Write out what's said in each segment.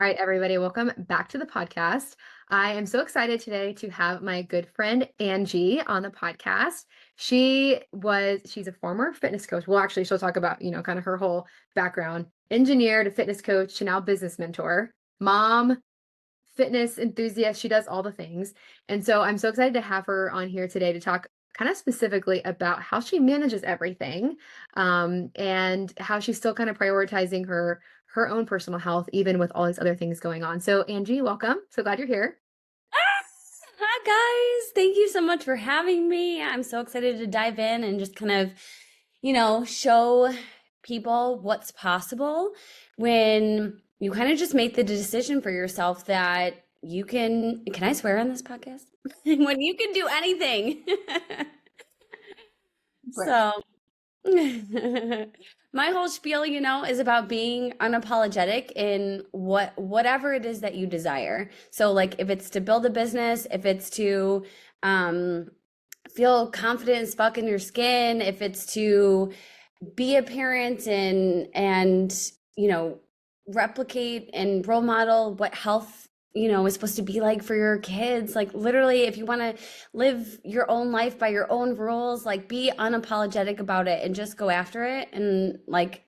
All right, everybody, welcome back to the podcast. I am so excited today to have my good friend Angie on the podcast. She's a former fitness coach. Well, actually, she'll talk about, kind of her whole background, engineer to fitness coach to now business mentor, mom, fitness enthusiast. She does all the things. And so I'm so excited to have her on here today to talk kind of specifically about how she manages everything, and how she's still kind of prioritizing her own personal health, even with all these other things going on. So Angie, welcome. So glad you're here. Hi, guys. Thank you so much for having me. I'm so excited to dive in and just kind of, show people what's possible when you kind of just make the decision for yourself that can I swear on this podcast? When you can do anything. Right. So, my whole spiel, is about being unapologetic in whatever it is that you desire. So like if it's to build a business, if it's to um feel confident as fuck in your skin, if it's to be a parent and replicate and role model what health is supposed to be like for your kids. Like literally, if you want to live your own life by your own rules, like be unapologetic about it and just go after it. And like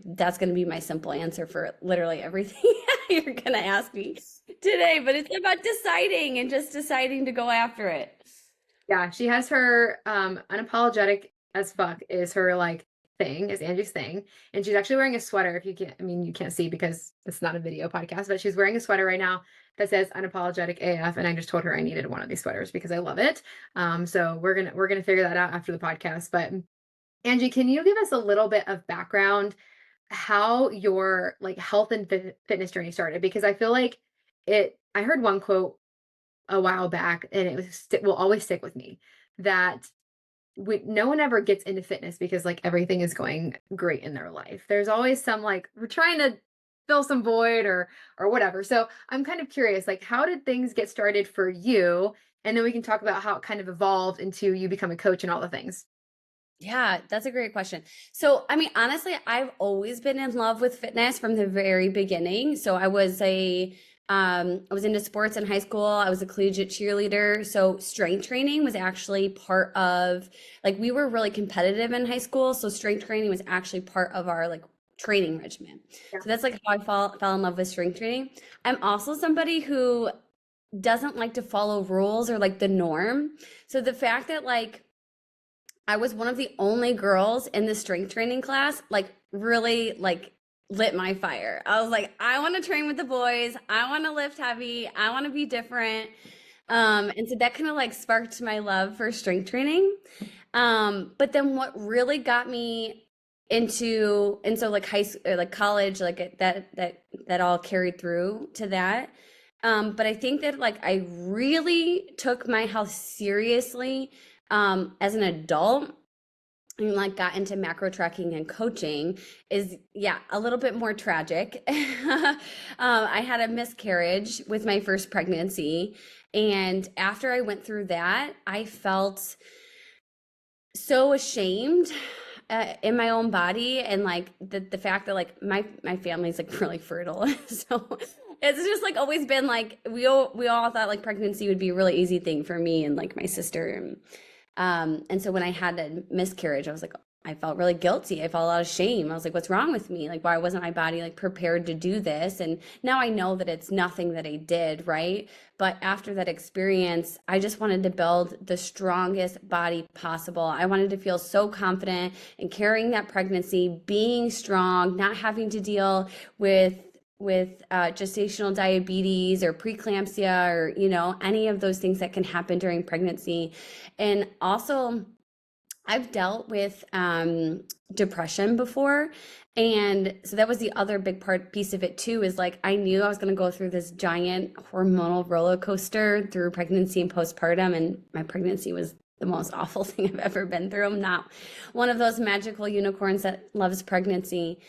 that's going to be my simple answer for literally everything you're going to ask me today. But it's about deciding and just deciding to go after it. Yeah, she has her unapologetic as fuck is her like thing, is Angie's thing. And she's actually wearing a sweater. If you can't, I mean, you can't see because it's not a video podcast, but she's wearing a sweater right now that says unapologetic AF. And I just told her I needed one of these sweaters because I love it. So we're gonna figure that out after the podcast. But Angie, can you give us a little bit of background how your like health and fitness journey started? Because I feel like I heard one quote a while back, and will always stick with me, that no one ever gets into fitness because like everything is going great in their life. There's always some like we're trying to fill some void or whatever. So I'm kind of curious, like how did things get started for you? And then we can talk about how it kind of evolved into you become a coach and all the things. Yeah, that's a great question. So, I mean, honestly, I've always been in love with fitness from the very beginning. So, I was into sports in high school. I was a collegiate cheerleader. So, strength training was actually part of, like, we were really competitive in high school. So, strength training was actually part of our, like, training regimen. Yeah. So, that's like how I fell in love with strength training. I'm also somebody who doesn't like to follow rules or like the norm. So, the fact that, like, I was one of the only girls in the strength training class, like really like lit my fire. I was like, I want to train with the boys. I want to lift heavy. I want to be different. And so that kind of like sparked my love for strength training. But then what really got me into, and so like high school, like college, like that all carried through to that. But I think that like I really took my health seriously as an adult and like got into macro tracking and coaching is yeah a little bit more tragic. I had a miscarriage with my first pregnancy, and after I went through that I felt so ashamed in my own body, and like the fact that like my family's like really fertile so it's just like always been like we all thought like pregnancy would be a really easy thing for me and like my sister. And so when I had a miscarriage, I was like, I felt really guilty. I felt a lot of shame. I was like, what's wrong with me? Like, why wasn't my body like prepared to do this? And now I know that it's nothing that I did, right? But after that experience, I just wanted to build the strongest body possible. I wanted to feel so confident in carrying that pregnancy, being strong, not having to deal with gestational diabetes or preeclampsia or any of those things that can happen during pregnancy. And also I've dealt with depression before, and so that was the other big piece of it too, is like I knew I was going to go through this giant hormonal roller coaster through pregnancy and postpartum, and my pregnancy was the most awful thing I've ever been through. I'm not one of those magical unicorns that loves pregnancy.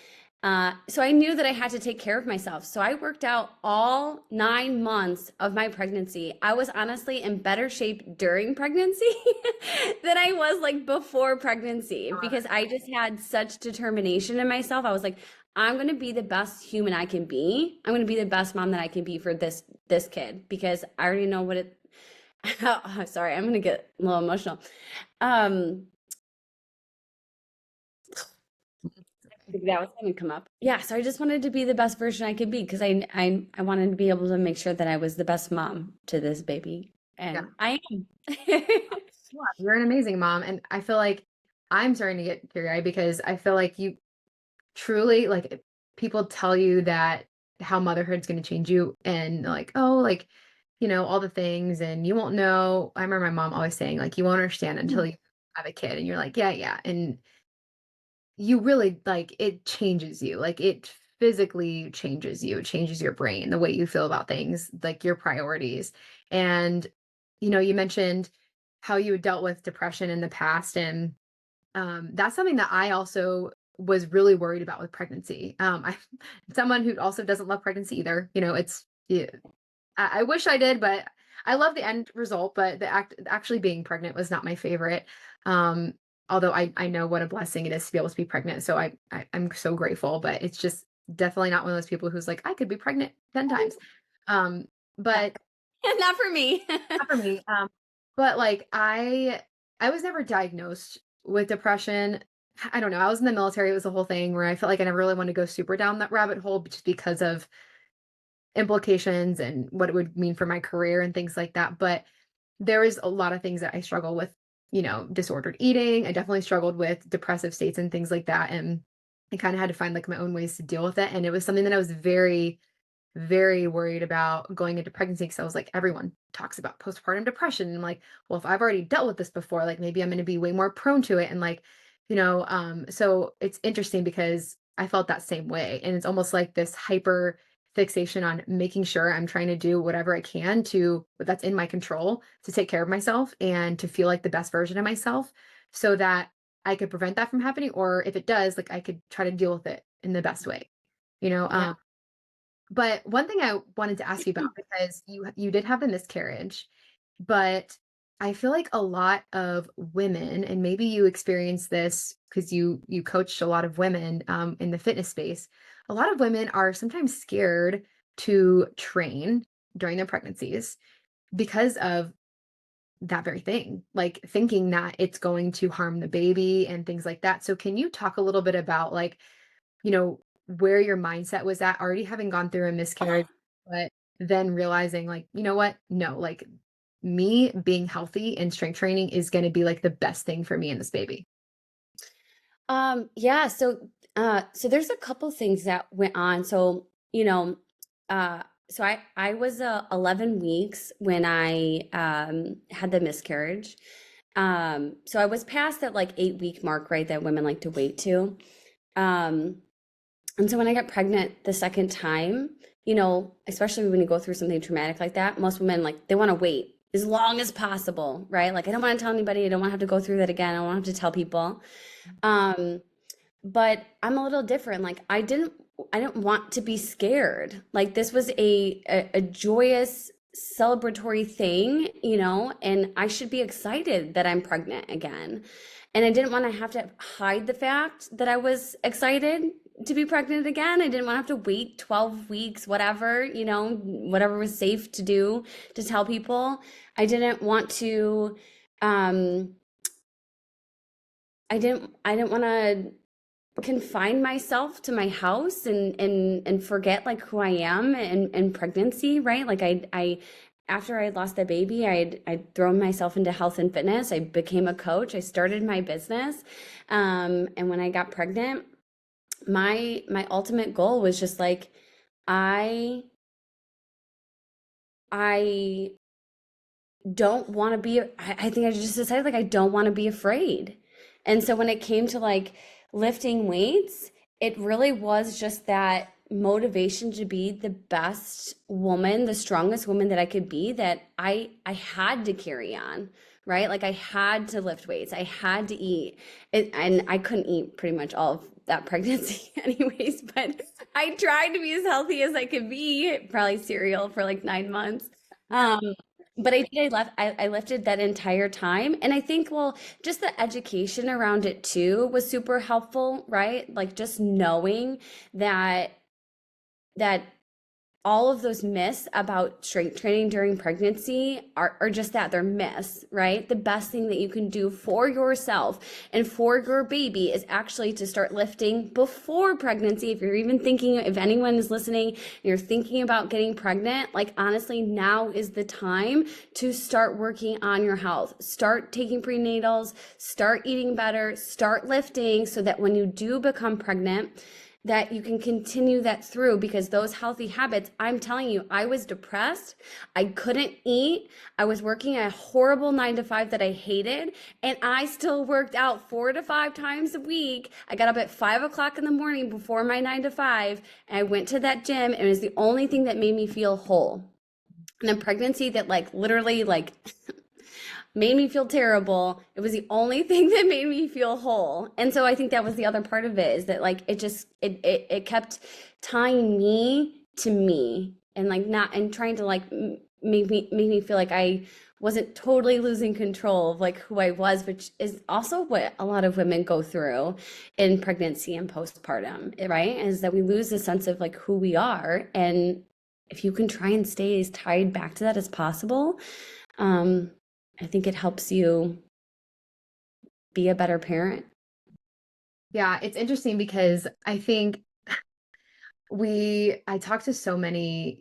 So I knew that I had to take care of myself. So I worked out all 9 months of my pregnancy. I was honestly in better shape during pregnancy than I was like before pregnancy, because I just had such determination in myself. I was like, I'm going to be the best human I can be. I'm going to be the best mom that I can be for this kid because I already know what it sorry, I'm going to get a little emotional. Um that was going to come up. Yeah, so I just wanted to be the best version I could be because I wanted to be able to make sure that I was the best mom to this baby, Yeah. and I am. Yeah, you're an amazing mom. And I feel like I'm starting to get teary-eyed because I feel like you truly like people tell you that how motherhood's going to change you and like, oh, like, all the things and you won't know. I remember my mom always saying, like, you won't understand until you have a kid. And you're like, yeah, yeah. And you really like it changes you. Like it physically changes you. It changes your brain, the way you feel about things, like your priorities. And, you mentioned how you had dealt with depression in the past. And that's something that I also was really worried about with pregnancy. I someone who also doesn't love pregnancy either. It's yeah, I wish I did, but I love the end result. But actually being pregnant was not my favorite. Um, Although I know what a blessing it is to be able to be pregnant, so I'm so grateful. But it's just definitely not one of those people who's like I could be pregnant 10 times. Um, Yeah. but Not for me. not for me. But like I was never diagnosed with depression. I don't know. I was in the military. It was the whole thing where I felt like I never really wanted to go super down that rabbit hole just because of implications and what it would mean for my career and things like that. But there is a lot of things that I struggle with, disordered eating. I definitely struggled with depressive states and things like that. And I kind of had to find like my own ways to deal with it. And it was something that I was very very worried about going into pregnancy because I was like, everyone talks about postpartum depression. And I'm like, well, if I've already dealt with this before, like maybe I'm going to be way more prone to it. And like, so it's interesting because I felt that same way. And it's almost like this hyper fixation on making sure I'm trying to do whatever I can to, that's in my control to take care of myself and to feel like the best version of myself so that I could prevent that from happening. Or if it does, like I could try to deal with it in the best way, you know? Yeah. But one thing I wanted to ask you about because you did have the miscarriage, but I feel like a lot of women, and maybe you experienced this because you coached a lot of women in the fitness space. A lot of women are sometimes scared to train during their pregnancies because of that very thing, like thinking that it's going to harm the baby and things like that. So can you talk a little bit about like where your mindset was at already having gone through a miscarriage, but then realizing like, you know what? No, like me being healthy and strength training is going to be like the best thing for me and this baby. Yeah, so there's a couple things that went on. So, uh so I was 11 weeks when I had the miscarriage. So I was past that like 8-week mark, right, that women like to wait to. Um and so when I got pregnant the second time, especially when you go through something traumatic like that, most women like they want to wait as long as possible, right? Like I don't want to tell anybody, I don't want to have to go through that again. I don't want to have to tell people. Um, but I'm a little different. Like I didn't want to be scared. Like this was a joyous celebratory thing, and I should be excited that I'm pregnant again. And I didn't want to have to hide the fact that I was excited to be pregnant again. I didn't want to have to wait 12 weeks, whatever, whatever was safe to do to tell people. I didn't want to um I didn't want to confine myself to my house and forget like who I am in pregnancy, right? Like I after I lost the baby, I'd thrown myself into health and fitness. I became a coach. I started my business. And when I got pregnant, my ultimate goal was just like I I don't want to be I think I just decided like I don't want to be afraid. And so when it came to like lifting weights, it really was just that motivation to be the best woman, the strongest woman that I could be, that I had to carry on, right? Like I had to lift weights. I had to eat. And I couldn't eat pretty much all of that pregnancy anyways, but I tried to be as healthy as I could be, probably cereal for like 9 months. But I lifted that entire time. And I think, well, just the education around it too was super helpful, right? Like just knowing that that all of those myths about strength training during pregnancy are just that, they're myths, right? The best thing that you can do for yourself and for your baby is actually to start lifting before pregnancy. If you're even thinking, if anyone is listening and you're thinking about getting pregnant, like honestly, now is the time to start working on your health. Start taking prenatals, start eating better, start lifting so that when you do become pregnant, that you can continue that through, because those healthy habits, I'm telling you, I was depressed. I couldn't eat. I was working a horrible 9 to 5 that I hated. And I still worked out 4 to 5 times a week. I got up at 5 o'clock in the morning before my 9 to 5. And I went to that gym, and it was the only thing that made me feel whole. And a pregnancy that like literally like made me feel terrible. It was the only thing that made me feel whole. And so I think that was the other part of it, is that like it just it kept tying me to me, and like not, and trying to like make me feel like I wasn't totally losing control of like who I was, which is also what a lot of women go through in pregnancy and postpartum, right? Is that we lose a sense of like who we are. And if you can try and stay as tied back to that as possible, um, I think it helps you be a better parent. Yeah, it's interesting because I think I talk to so many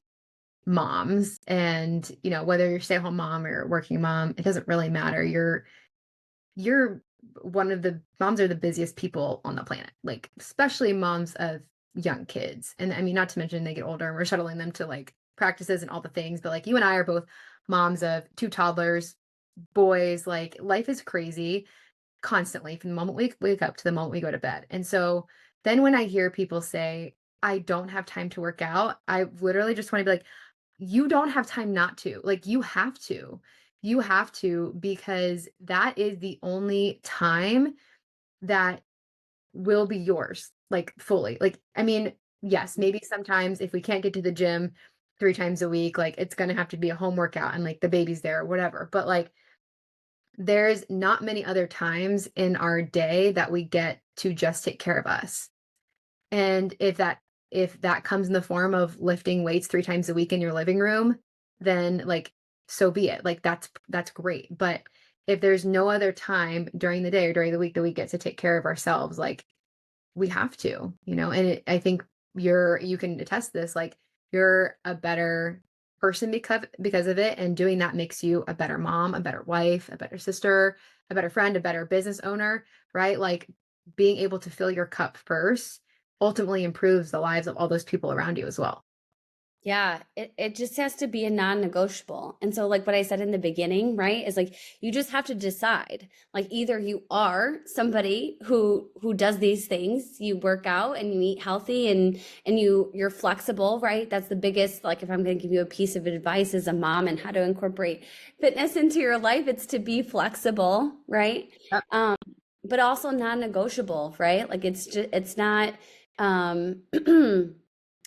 moms, and whether you're a stay-at-home mom or working mom, it doesn't really matter. You're one of the moms are the busiest people on the planet, like especially moms of young kids. And I mean, not to mention they get older and we're shuttling them to like practices and all the things, but like you and I are both moms of two toddlers, boys. Like life is crazy constantly from the moment we wake up to the moment we go to bed. And so then when I hear people say, I don't have time to work out, I literally just want to be like, you don't have time not to. Like you have to. You have to, because that is the only time that will be yours, like fully. Like, I mean, yes, maybe sometimes if we can't get to the gym 3 times a week, like it's going to have to be a home workout and like the baby's there or whatever. But like, there's not many other times in our day that we get to just take care of us. And if that comes in the form of lifting weights 3 times a week in your living room, then like so be it. Like that's great. But if there's no other time during the day or during the week that we get to take care of ourselves, like we have to, and I think you can attest this, like you're a better person because of it. And doing that makes you a better mom, a better wife, a better sister, a better friend, a better business owner, right? Like being able to fill your cup first ultimately improves the lives of all those people around you as well. Yeah, it just has to be a non-negotiable. And so like what I said in the beginning, right, is like you just have to decide. Like either you are somebody who does these things, you work out and you eat healthy, and you're flexible, right? That's the biggest, like if I'm going to give you a piece of advice as a mom and how to incorporate fitness into your life, it's to be flexible, right? Yep. Um, but also non-negotiable, right? Like it's not um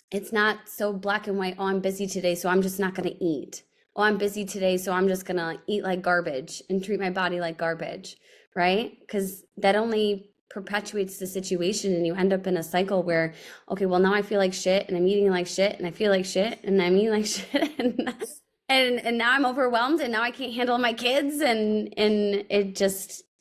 it's not so black and white. Oh, I'm busy today, so I'm just not going to eat. Oh, I'm busy today, so I'm just going to eat like garbage and treat my body like garbage, right? Because that only perpetuates the situation, and you end up in a cycle where, okay, well, now I feel like shit, and I'm eating like shit, and I feel like shit, and I'm eating like shit, and now I'm overwhelmed, and now I can't handle my kids, and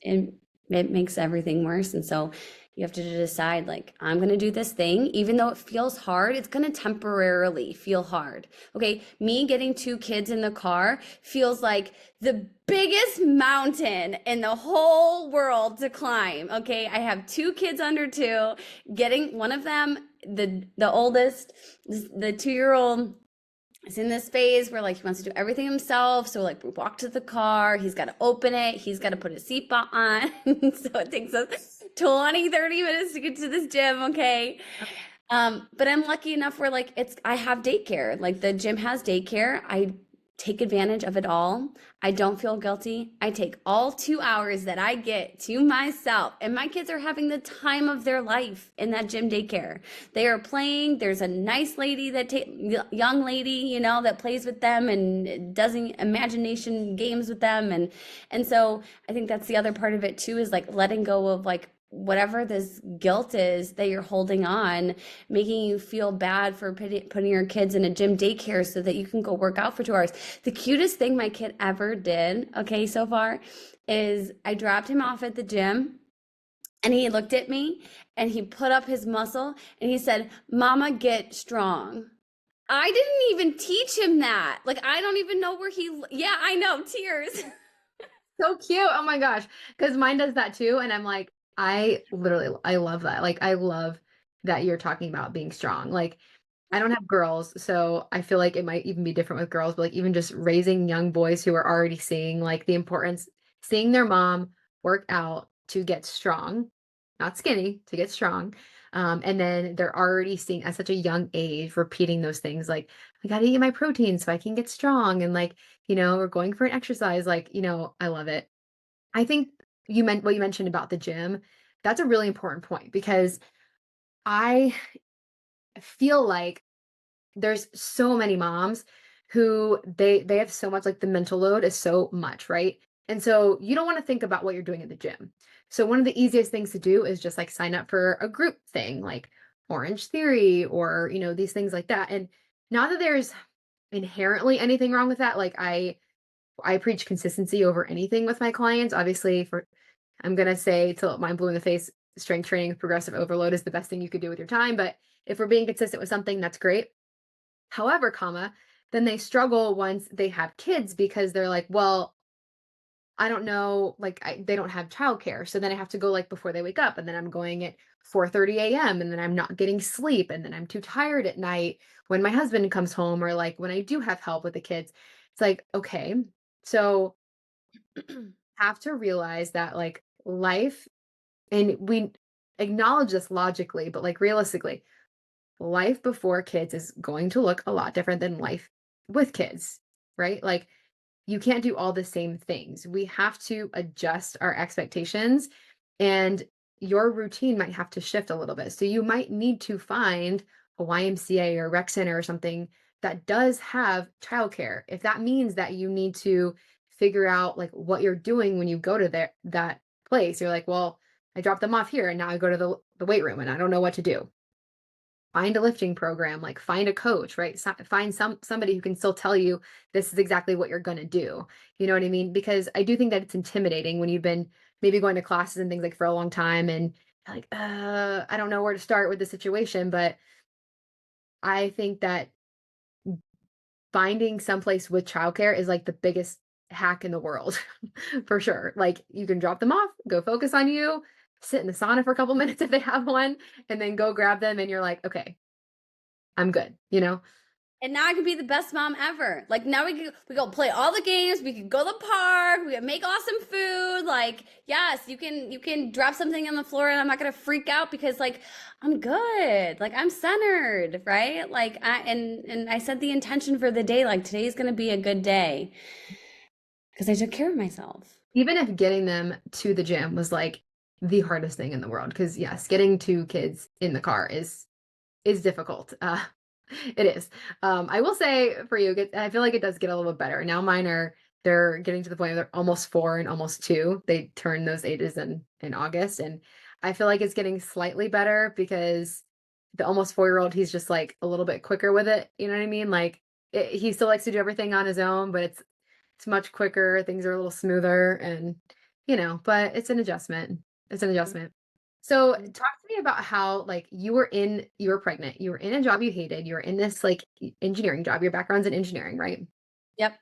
it makes everything worse. And so you have to decide, like, I'm going to do this thing, even though it feels hard, it's going to temporarily feel hard. Okay. Me getting 2 kids in the car feels like the biggest mountain in the whole world to climb. Okay. I have 2 kids under 2, getting one of them, the oldest, the 2-year-old, is in this phase where like he wants to do everything himself. So like we walk to the car, he's got to open it, he's got to put his seatbelt on. So it takes us 20-30 minutes to get to this gym. Okay. But I'm lucky enough where like I have daycare, like the gym has daycare. take advantage of it all. I don't feel guilty. I take all 2 hours that I get to myself, and my kids are having the time of their life in that gym daycare. They are playing. There's a nice lady young lady, that plays with them and does imagination games with them. And so I think that's the other part of it too, is like letting go of like whatever this guilt is that you're holding on, making you feel bad for putting your kids in a gym daycare so that you can go work out for 2 hours. The cutest thing my kid ever did, okay, so far, is I dropped him off at the gym and he looked at me and he put up his muscle and he said, "Mama, get strong." I didn't even teach him that. Like, I don't even know yeah, I know, tears. So cute. Oh my gosh. Because mine does that too. And I'm like, I love that. Like, I love that you're talking about being strong. Like, I don't have girls, so I feel like it might even be different with girls, but like even just raising young boys who are already seeing like the importance, seeing their mom work out to get strong, not skinny, to get strong. And then they're already seeing at such a young age, repeating those things like, I gotta eat my protein so I can get strong. And like, we're going for an exercise. Like, I love it. I think you meant what you mentioned about the gym. That's a really important point because I feel like there's so many moms who they have so much, like the mental load is so much, right? And so you don't want to think about what you're doing at the gym. So one of the easiest things to do is just like sign up for a group thing like Orange Theory or these things like that. And not that there's inherently anything wrong with that. Like I preach consistency over anything with my clients. Obviously, for I'm gonna say till mind blue in the face, strength training with progressive overload is the best thing you could do with your time. But if we're being consistent with something, that's great. However, then they struggle once they have kids because they're like, well, I don't know, like they don't have childcare. So then I have to go like before they wake up and then I'm going at 4:30 a.m. and then I'm not getting sleep and then I'm too tired at night when my husband comes home or like when I do have help with the kids. It's like, okay, so have to realize that like life, and we acknowledge this logically, but like realistically, life before kids is going to look a lot different than life with kids, right? Like you can't do all the same things. We have to adjust our expectations and your routine might have to shift a little bit. So you might need to find a YMCA or rec center or something that does have childcare. If that means that you need to figure out like what you're doing when you go to that place, you're like, well, I dropped them off here and now I go to the weight room and I don't know what to do. Find a lifting program, like find a coach, right? Find somebody who can still tell you this is exactly what you're going to do. You know what I mean? Because I do think that it's intimidating when you've been maybe going to classes and things like for a long time and you're like, I don't know where to start with the situation. But I think that finding someplace with childcare is like the biggest hack in the world for sure. Like you can drop them off, go focus on you, sit in the sauna for a couple minutes if they have one, and then go grab them and you're like, okay, I'm good. And now I can be the best mom ever. Like now we go play all the games. We can go to the park. We can make awesome food. Like yes, you can drop something on the floor and I'm not gonna freak out because like I'm good. Like I'm centered, right? Like and I set the intention for the day. Like today's gonna be a good day because I took care of myself. Even if getting them to the gym was like the hardest thing in the world, because yes, getting two kids in the car is difficult. It is. I will say for you, I feel like it does get a little bit better. Now they're getting to the point where they're almost 4 and almost 2. They turn those ages in August. And I feel like it's getting slightly better because the almost 4-year-old, he's just like a little bit quicker with it. You know what I mean? Like he still likes to do everything on his own, but it's much quicker. Things are a little smoother and but it's an adjustment. It's an adjustment. So talk to me about how like you were pregnant, you were in a job you hated, you were in this like engineering job, your background's in engineering, right? Yep.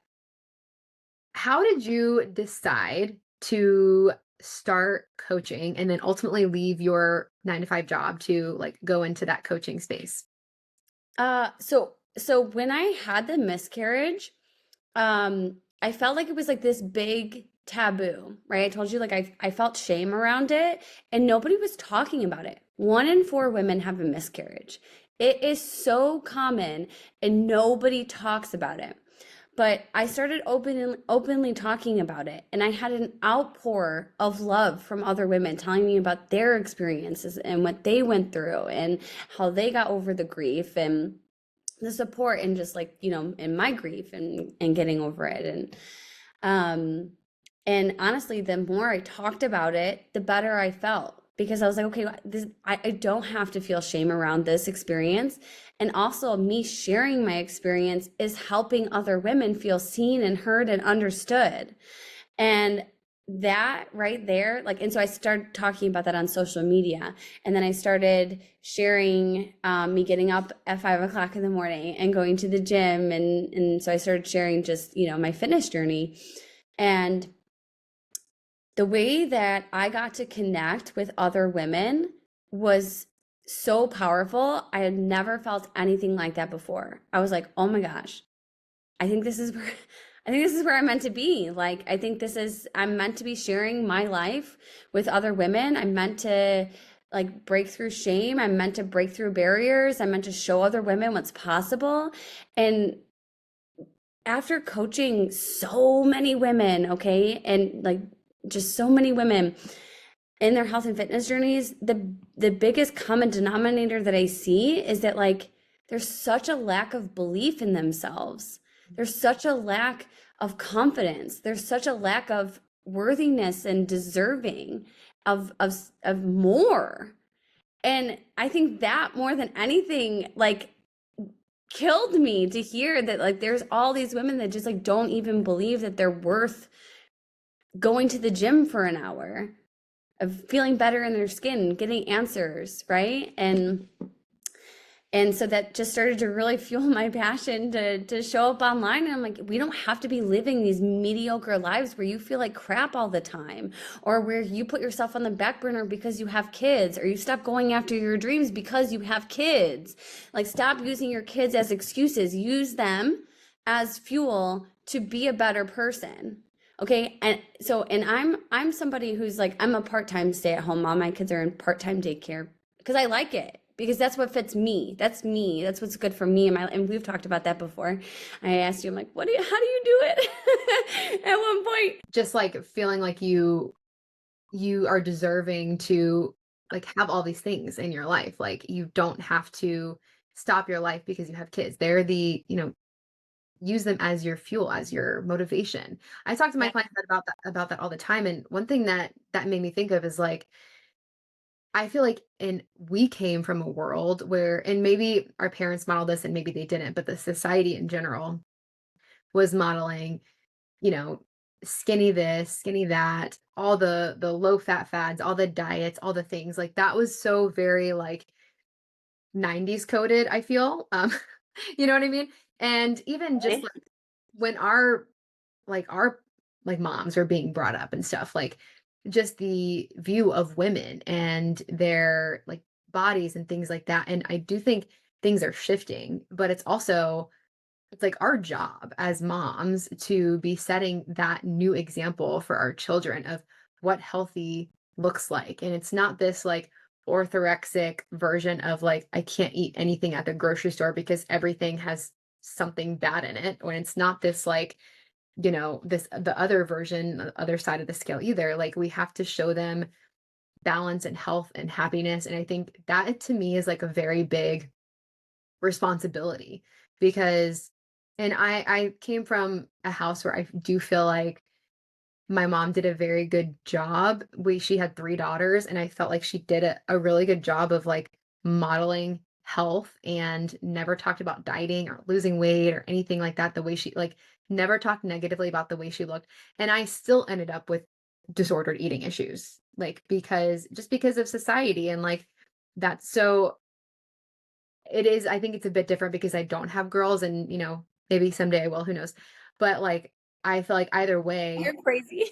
How did you decide to start coaching and then ultimately leave your 9 to 5 job to like go into that coaching space? So when I had the miscarriage, I felt like it was like this big taboo, right? I told you like I felt shame around it and nobody was talking about it. 1 in 4 women have a miscarriage. It is so common and nobody talks about it. But I started openly talking about it, and I had an outpour of love from other women telling me about their experiences and what they went through and how they got over the grief and the support and just like, in my grief and getting over it. Um and honestly, the more I talked about it, the better I felt because I was like, okay, I don't have to feel shame around this experience. And also, me sharing my experience is helping other women feel seen and heard and understood. And that right there, like, and so I started talking about that on social media. And then I started sharing me getting up at 5 o'clock in the morning and going to the gym. And so I started sharing just, my fitness journey. And the way that I got to connect with other women was so powerful. I had never felt anything like that before. I was like, "Oh my gosh. I think this is where I think this is where I'm meant to be. Like I think I'm meant to be sharing my life with other women. I'm meant to like break through shame. I'm meant to break through barriers. I'm meant to show other women what's possible." And after coaching so many women, okay, and like just so many women in their health and fitness journeys, the biggest common denominator that I see is that like there's such a lack of belief in themselves. There's such a lack of confidence. There's such a lack of worthiness and deserving of more. And I think that more than anything, like killed me to hear that like there's all these women that just like don't even believe that they're worth going to the gym for an hour, of feeling better in their skin, getting answers, right? And so that just started to really fuel my passion to show up online. And I'm like, we don't have to be living these mediocre lives where you feel like crap all the time, or where you put yourself on the back burner because you have kids, or you stop going after your dreams because you have kids. Like, stop using your kids as excuses. Use them as fuel to be a better person. Okay. And so, and I'm somebody who's like, I'm a part-time stay-at-home mom. My kids are in part-time daycare because I like it, because that's what fits me. That's me. That's what's good for me. And we've talked about that before. I asked you, I'm like, how do you do it? At one point. Just like feeling like you are deserving to like have all these things in your life. Like you don't have to stop your life because you have kids. They're use them as your fuel, as your motivation. I talk to my Yeah. clients about that all the time. And one thing that made me think of is like, I feel like and we came from a world where, and maybe our parents modeled this and maybe they didn't, but the society in general was modeling, you know, skinny this, skinny that, all the low fat fads, all the diets, all the things. Like that was so very like 90s coded, I feel. You know what I mean? And even just Really? like when our like moms are being brought up and stuff, like just the view of women and their like bodies and things like that. And I do think things are shifting, but it's like our job as moms to be setting that new example for our children of what healthy looks like. And it's not this like orthorexic version of like, I can't eat anything at the grocery store because everything has something bad in it. When it's not this like, the other version, the other side of the scale either. Like we have to show them balance and health and happiness. And I think that to me is like a very big responsibility because and I came from a house where I do feel like my mom did a very good job. She had 3 daughters and I felt like she did a really good job of like modeling health and never talked about dieting or losing weight or anything like that the way she like never talked negatively about the way she looked. And I still ended up with disordered eating issues like because of society and like that's so it is I think it's a bit different because I don't have girls and, maybe someday I will, who knows. But, like, I feel like either way You're crazy.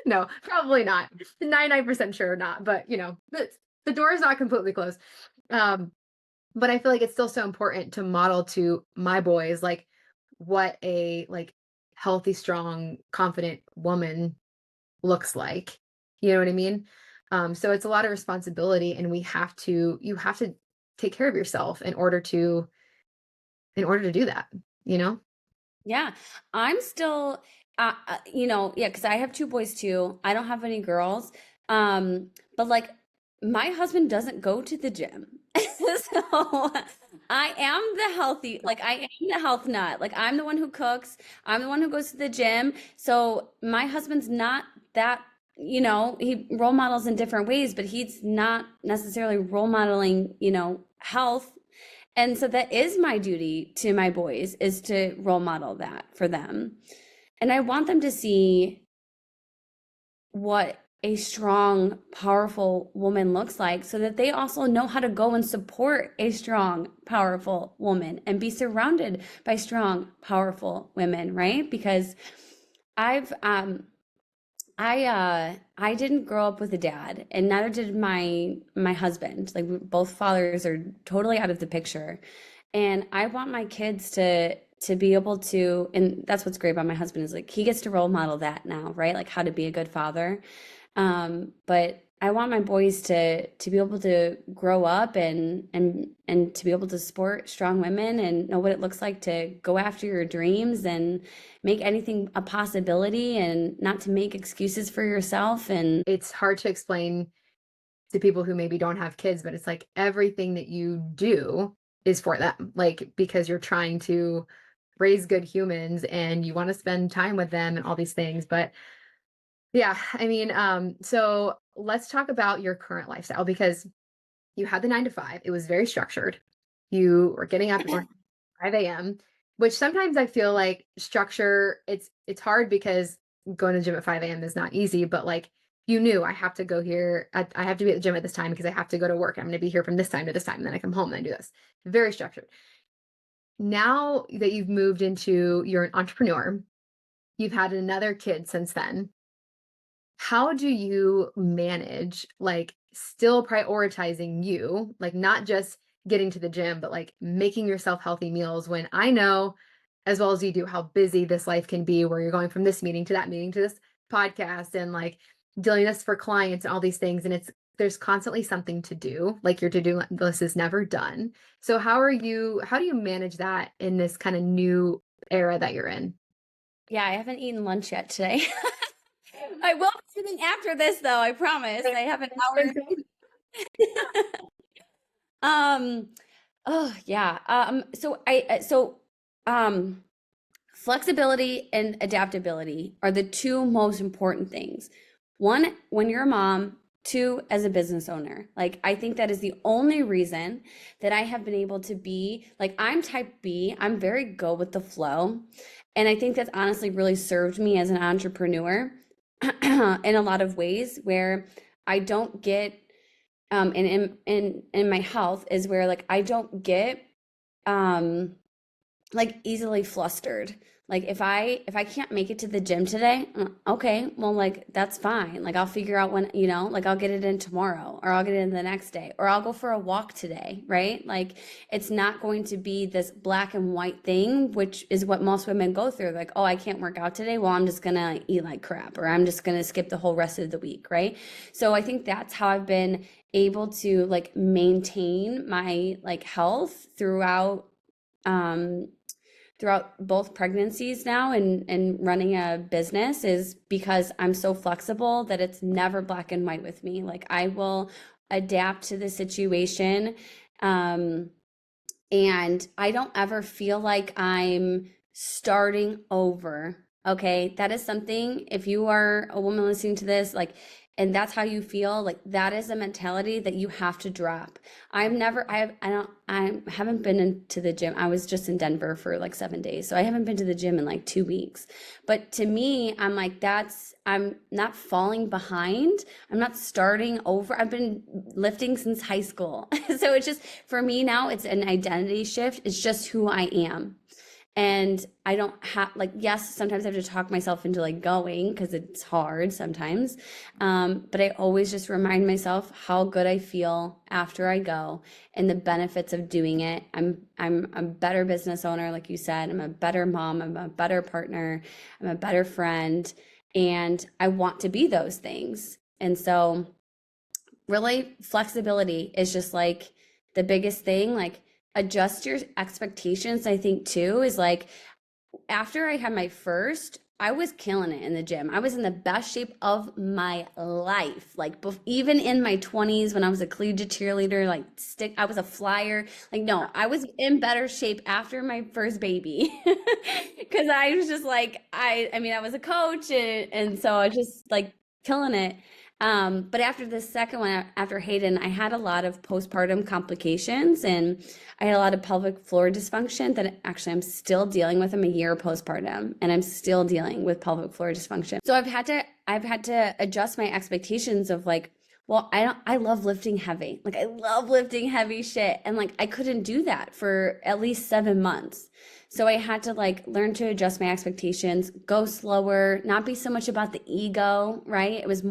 no, probably not. 99% sure not, but, the door is not completely closed. Um, but I feel like it's still so important to model to my boys, like, what a, like, healthy, strong, confident woman looks like. You know what I mean? So it's a lot of responsibility and you have to take care of yourself in order to do that. you know? Yeah, I'm still, yeah, because I have two boys too. I don't have any girls. But like my husband doesn't go to the gym. So I am the healthy, like I am the health nut. Like I'm the one who cooks. I'm the one who goes to the gym. So my husband's not that, he role models in different ways, but he's not necessarily role modeling, health. And so that is my duty to my boys, is to role model that for them. And I want them to see what a strong, powerful woman looks like so that they also know how to go and support a strong, powerful woman and be surrounded by strong, powerful women, right? Because I've I didn't grow up with a dad, and neither did my husband. Like both fathers are totally out of the picture. And I want my kids to be able to, and that's what's great about my husband, is like he gets to role model that now, right? Like how to be a good father. But I want my boys to be able to grow up and to be able to support strong women and know what it looks like to go after your dreams and make anything a possibility and not to make excuses for yourself. And It's hard to explain to people who maybe don't have kids, but it's like everything that you do is for them. Like because you're trying to raise good humans and you want to spend time with them and all these things. But yeah, I mean, so let's talk about your current lifestyle because you had the 9 to 5. It was very structured. You were getting up at 5 a.m., which sometimes I feel like structure, it's hard because going to the gym at 5 a.m. is not easy, but like you knew I have to go here. I have to be at the gym at this time because I have to go to work. I'm going to be here from this time to this time. And then I come home and I do this. Very structured. Now that you've moved into, you're an entrepreneur, you've had another kid since then. How do you manage, like, still prioritizing you, like, not just getting to the gym, but, like, making yourself healthy meals when I know, as well as you do, how busy this life can be where you're going from this meeting to that meeting to this podcast and, like, dealing this for clients and all these things, and there's constantly something to do, like, your to-do list is never done. So how do you manage that in this kinda new era that you're in? yeah, I haven't eaten lunch yet today. I will be eating after this though, I promise. I have an hour. Um, oh yeah. Um, flexibility and adaptability are the two most important things. One, when you're a mom, two, as a business owner. Like, I think that is the only reason that I have been able to be like, I'm type B, I'm very go with the flow. And I think that's honestly really served me as an entrepreneur in a lot of ways where I don't get and in my health is where like I don't get um like easily flustered. Like if I can't make it to the gym today, okay, well like that's fine. Like I'll figure out when, like I'll get it in tomorrow or I'll get it in the next day or I'll go for a walk today, right? Like it's not going to be this black and white thing, which is what most women go through. Like, oh, I can't work out today. Well, I'm just gonna eat like crap or I'm just gonna skip the whole rest of the week, right? So I think that's how I've been able to like maintain my like health um throughout both pregnancies now and running a business is because I'm so flexible that it's never black and white with me. Like I will adapt to the situation. Um, and I don't ever feel like I'm starting over. Okay. That is something, if you are a woman listening to this, like, and that's how you feel, like that is a mentality that you have to drop. I haven't been into the gym. I was just in Denver for like 7 days. So I haven't been to the gym in like 2 weeks. But to me, I'm like, I'm not falling behind. I'm not starting over. I've been lifting since high school. So it's just, for me now, it's an identity shift. It's just who I am. And I don't have like, yes, sometimes I have to talk myself into like going because it's hard sometimes. But I always just remind myself how good I feel after I go and the benefits of doing it. I'm a better business owner, like you said. I'm a better mom. I'm a better partner. I'm a better friend. And I want to be those things. And so really flexibility is just like the biggest thing. Like adjust your expectations, I think too, is like after I had my first, I was killing it in the gym. I was in the best shape of my life. Like even in my 20s when I was a collegiate cheerleader, like I was a flyer. Like no, I was in better shape after my first baby. Cuz I was just like I mean, I was a coach and so I was just like killing it. But after the second one, after Hayden, I had a lot of postpartum complications and I had a lot of pelvic floor dysfunction that actually I'm still dealing with. I'm a year postpartum and I'm still dealing with pelvic floor dysfunction. So I've had to adjust my expectations of like, well, I love lifting heavy. Like I love lifting heavy shit. And like I couldn't do that for at least 7 months. So I had to like learn to adjust my expectations, go slower, not be so much about the ego, right? It was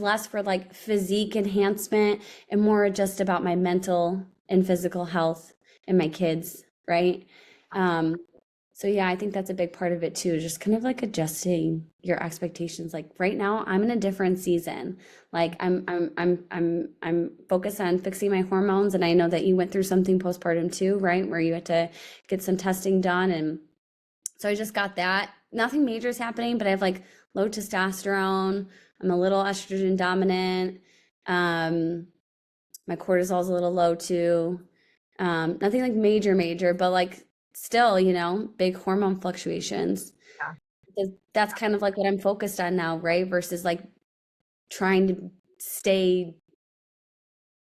less for like physique enhancement and more just about my mental and physical health and my kids, right? Um, so yeah, I think that's a big part of it too, just kind of like adjusting your expectations. Like right now, I'm in a different season. Like I'm focused on fixing my hormones, and I know that you went through something postpartum too, right? Where you had to get some testing done, and so I just got that. Nothing major is happening, but I have like low testosterone. I'm a little estrogen dominant. Um, my cortisol's a little low too. Nothing like major, but like still, big hormone fluctuations. Yeah. That's kind of like what I'm focused on now, right? Versus like trying to stay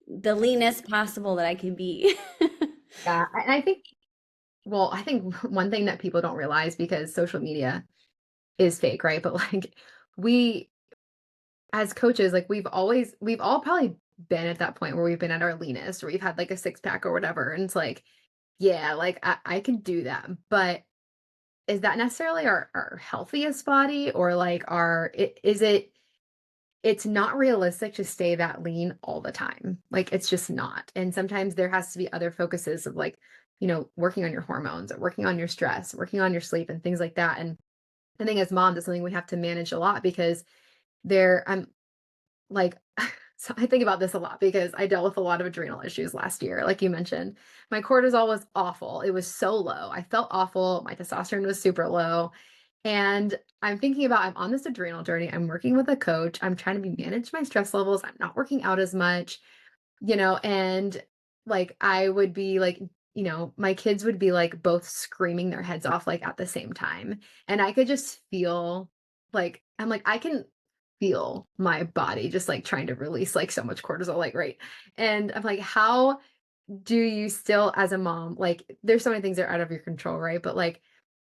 the leanest possible that I can be. Yeah. And I think, well, I think one thing that people don't realize because social media is fake, right? But like we as coaches, like we've all probably been at that point where we've been at our leanest, or we've had like a six pack or whatever. And it's like, yeah, like I can do that. But is that necessarily our healthiest body, or like is it it's not realistic to stay that lean all the time. Like it's just not. And sometimes there has to be other focuses of like, working on your hormones or working on your stress, working on your sleep and things like that. And I think as moms, it's something we have to manage a lot because I'm like, so I think about this a lot because I dealt with a lot of adrenal issues last year. Like you mentioned, my cortisol was awful. It was so low. I felt awful. My testosterone was super low. And I'm thinking about I'm on this adrenal journey. I'm working with a coach. I'm trying to manage my stress levels. I'm not working out as much, and like I would be like, my kids would be like both screaming their heads off like at the same time. And I could just feel like I'm like, I can feel my body just like trying to release like so much cortisol, like right. And I'm like, how do you still as a mom, like there's so many things that are out of your control, right? But like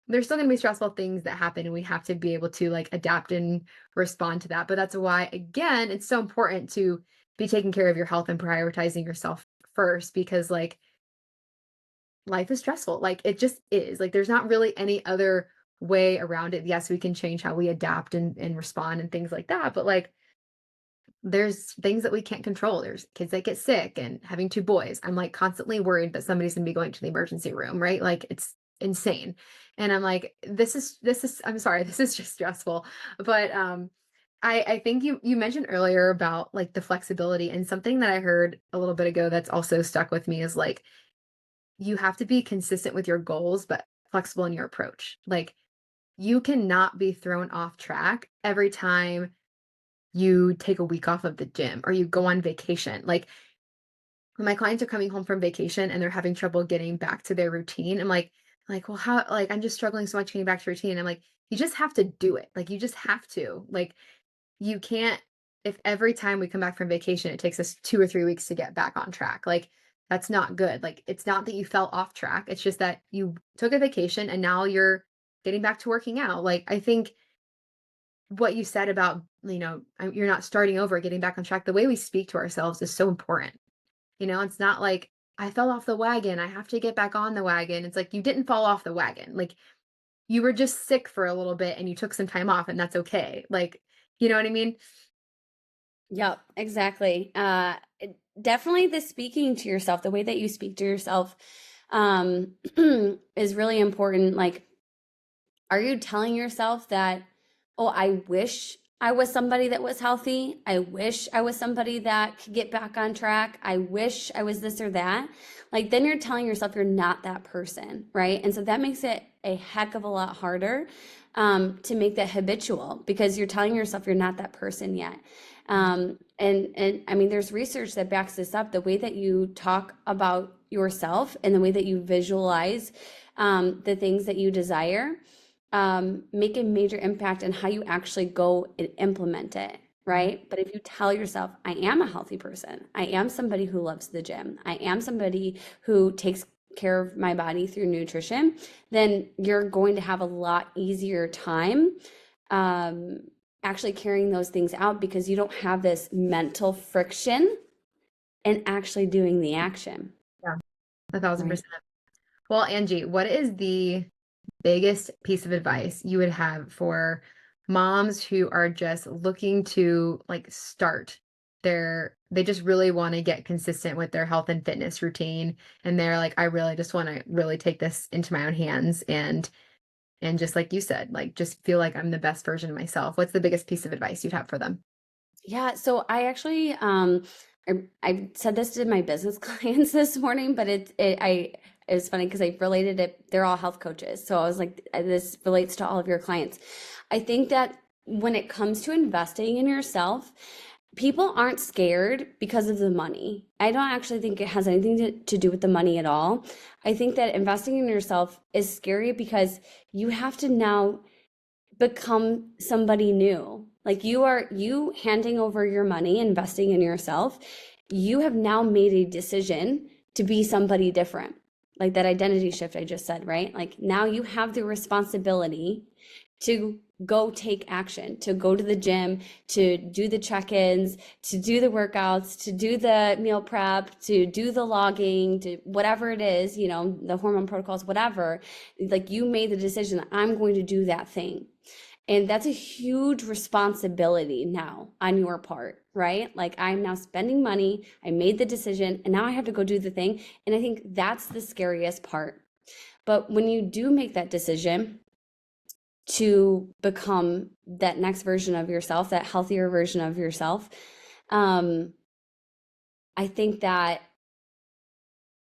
there's still gonna be stressful things that happen and we have to be able to like adapt and respond to that. But that's why again, it's so important to be taking care of your health and prioritizing yourself first because like life is stressful. Like it just is. Like there's not really any other way around it. Yes, we can change how we adapt and respond and things like that. But like there's things that we can't control. There's kids that get sick and having two boys. I'm like constantly worried that somebody's gonna be going to the emergency room, right? Like it's insane. And I'm like, this is I'm sorry, this is just stressful. But I think you mentioned earlier about like the flexibility and something that I heard a little bit ago that's also stuck with me is like you have to be consistent with your goals, but flexible in your approach. Like you cannot be thrown off track every time you take a week off of the gym or you go on vacation. Like when my clients are coming home from vacation and they're having trouble getting back to their routine, I'm like, well, how, like, I'm just struggling so much getting back to routine. I'm like, you just have to do it. Like, you just have to. Like, you can't, if every time we come back from vacation, it takes us 2 or 3 weeks to get back on track. Like, that's not good. Like, it's not that you fell off track. It's just that you took a vacation and now you're getting back to working out. Like, I think what you said about, you're not starting over, getting back on track, the way we speak to ourselves is so important. It's not like I fell off the wagon. I have to get back on the wagon. It's like you didn't fall off the wagon. Like you were just sick for a little bit and you took some time off and that's okay. Like, you know what I mean? Yep, exactly. Definitely the speaking to yourself, the way that you speak to yourself, is really important. Like, are you telling yourself that, oh, I wish I was somebody that was healthy. I wish I was somebody that could get back on track. I wish I was this or that. like then you're telling yourself you're not that person, right? And so that makes it a heck of a lot harder to make that habitual because you're telling yourself you're not that person yet. And I mean, there's research that backs this up. The way that you talk about yourself and the way that you visualize the things that you desire make a major impact on how you actually go and implement it, right? But if you tell yourself, I am a healthy person, I am somebody who loves the gym, I am somebody who takes care of my body through nutrition, then you're going to have a lot easier time actually carrying those things out because you don't have this mental friction in actually doing the action. Yeah, Right. 1,000%. Well, Angie, what is the biggest piece of advice you would have for moms who are just looking to like start they just really want to get consistent with their health and fitness routine and they're like, I really just want to really take this into my own hands and just like you said, like just feel like I'm the best version of myself. What's the biggest piece of advice you'd have for them? Yeah, so I actually I said this to my business clients this morning, but it was funny because I related it. They're all health coaches, so I was like, this relates to all of your clients. I think that when it comes to investing in yourself, people aren't scared because of the money. I don't actually think it has anything to do with the money at all. I think that investing in yourself is scary because you have to now become somebody new. Like you handing over your money, investing in yourself, you have now made a decision to be somebody different. Like that identity shift I just said, right? Like now you have the responsibility to go take action, to go to the gym, to do the check-ins, to do the workouts, to do the meal prep, to do the logging, to whatever it is, the hormone protocols, whatever. Like you made the decision, I'm going to do that thing. And that's a huge responsibility now on your part, right? Like I'm now spending money, I made the decision, and now I have to go do the thing. And I think that's the scariest part. But when you do make that decision to become that next version of yourself, that healthier version of yourself, um, I think that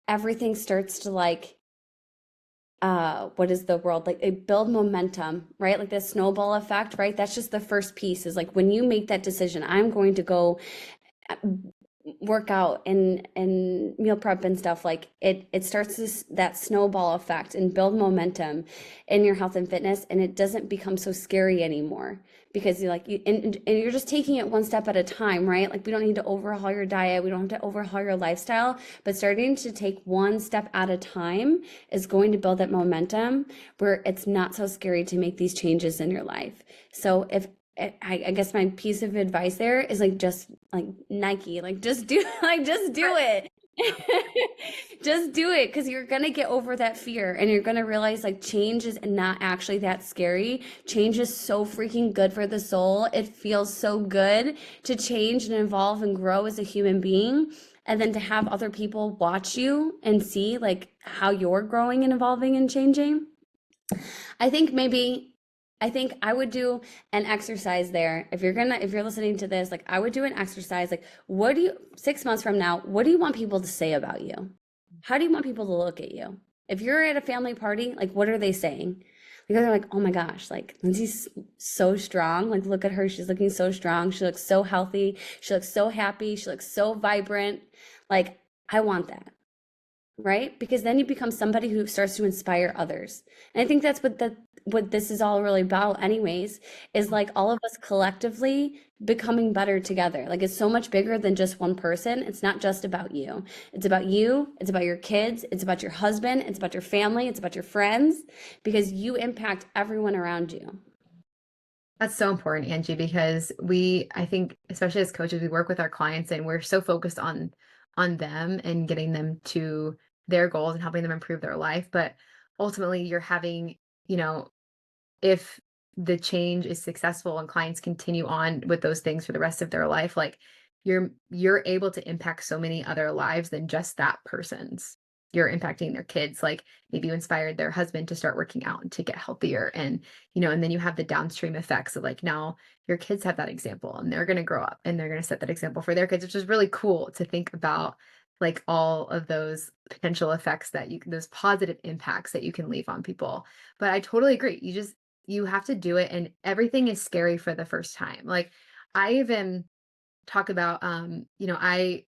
everything starts to like what is the world like it build momentum, right? Like the snowball effect, right? That's just the first piece is like when you make that decision, I'm going to go work out and meal prep and stuff, like it starts that snowball effect and build momentum in your health and fitness, and it doesn't become so scary anymore because you're like and you're just taking it one step at a time, right? Like we don't need to overhaul your diet, we don't have to overhaul your lifestyle, but starting to take one step at a time is going to build that momentum where it's not so scary to make these changes in your life. So if I guess my piece of advice there is like just like Nike, like just do like just do it. Just do it because you're gonna get over that fear and you're gonna realize like change is not actually that scary. Change is so freaking good for the soul. It feels so good to change and evolve and grow as a human being. And then to have other people watch you and see like how you're growing and evolving and changing. I think maybe I think I would do an exercise there. If you're listening to this, like I would do an exercise like what do you 6 months from now, what do you want people to say about you? How do you want people to look at you? If you're at a family party, like what are they saying? Because they're like, oh my gosh, like Lindsay's so strong. Like look at her, she's looking so strong. She looks so healthy. She looks so happy. She looks so vibrant. Like I want that, right? Because then you become somebody who starts to inspire others. And I think that's what this is all really about anyways, is like all of us collectively becoming better together. Like it's so much bigger than just one person. It's not just about you. It's about you, it's about your kids, it's about your husband, it's about your family, it's about your friends because you impact everyone around you. That's so important, Angie, because I think, especially as coaches, we work with our clients and we're so focused on them and getting them to their goals and helping them improve their life. But ultimately, you're having, you know, if the change is successful and clients continue on with those things for the rest of their life, like you're able to impact so many other lives than just that person's. You're impacting their kids, like maybe you inspired their husband to start working out and to get healthier, and and then you have the downstream effects of like now your kids have that example and they're going to grow up and they're going to set that example for their kids, which is really cool to think about like all of those potential effects that those positive impacts that you can leave on people. But I totally agree. You have to do it, and everything is scary for the first time. Like I even talk about, I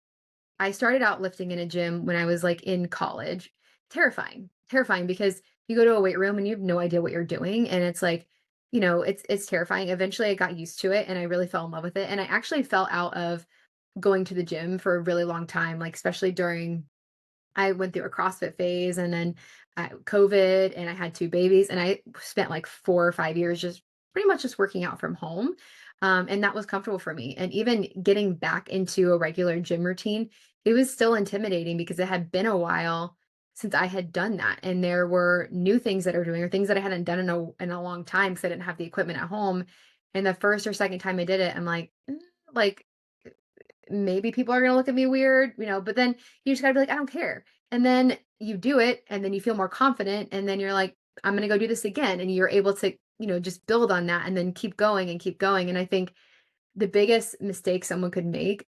started out lifting in a gym when I was like in college. Terrifying, terrifying because you go to a weight room and you have no idea what you're doing. And it's like, it's terrifying. Eventually I got used to it and I really fell in love with it. And I actually fell out of going to the gym for a really long time, like especially during I went through a CrossFit phase and then COVID, and I had two babies, and I spent like 4 or 5 years just pretty much just working out from home. And that was comfortable for me. And even getting back into a regular gym routine, it was still intimidating because it had been a while since I had done that. And there were new things that are doing or things that I hadn't done in a long time because I didn't have the equipment at home. And the first or second time I did it, I'm like, like maybe people are gonna look at me weird, but then you just gotta be like, I don't care. And then you do it, and then you feel more confident, and then you're like, I'm gonna go do this again. And you're able to, just build on that and then keep going and keep going. And I think the biggest mistake someone could make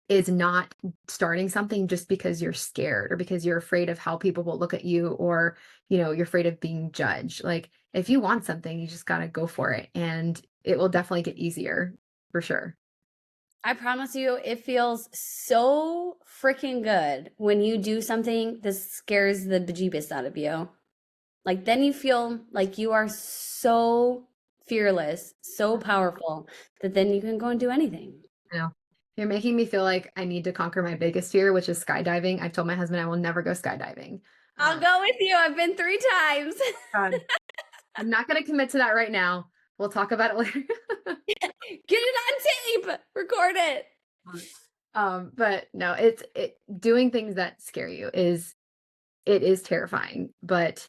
is not starting something just because you're scared or because you're afraid of how people will look at you, or, you're afraid of being judged. Like if you want something, you just gotta go for it. And it will definitely get easier for sure. I promise you, it feels so freaking good when you do something that scares the bejeebus out of you. Like, then you feel like you are so fearless, so powerful that then you can go and do anything. I know. You're making me feel like I need to conquer my biggest fear, which is skydiving. I've told my husband I will never go skydiving. I'll Um, go with you. I've been 3 times. God, I'm not going to commit to that right now. We'll talk about it later. Get it on tape. Record it. But no, doing things that scare you it is terrifying. But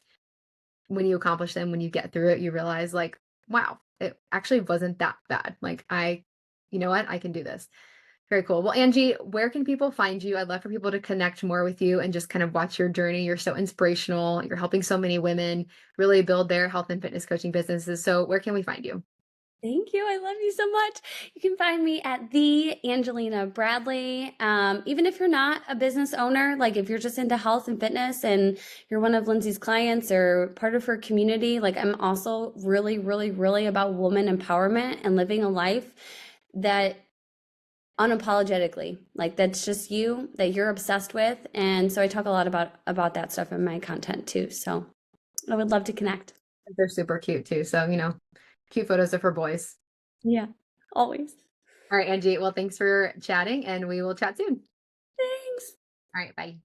when you accomplish them, when you get through it, you realize like, wow, it actually wasn't that bad. Like you know what, I can do this. Very cool. Well, Angie, where can people find you? I'd love for people to connect more with you and just kind of watch your journey. You're so inspirational. You're helping so many women really build their health and fitness coaching businesses. So where can we find you? Thank you. I love you so much. You can find me at the Angelina Bradley. Even if you're not a business owner, like if you're just into health and fitness and you're one of Lindsay's clients or part of her community, like I'm also really, really, really about woman empowerment and living a life that unapologetically, like that's just you, that you're obsessed with. And so I talk a lot about that stuff in my content too. So I would love to connect. They're super cute too. So, cute photos of her boys. Yeah, always. All right, Angie. Well, thanks for chatting and we will chat soon. Thanks. All right. Bye.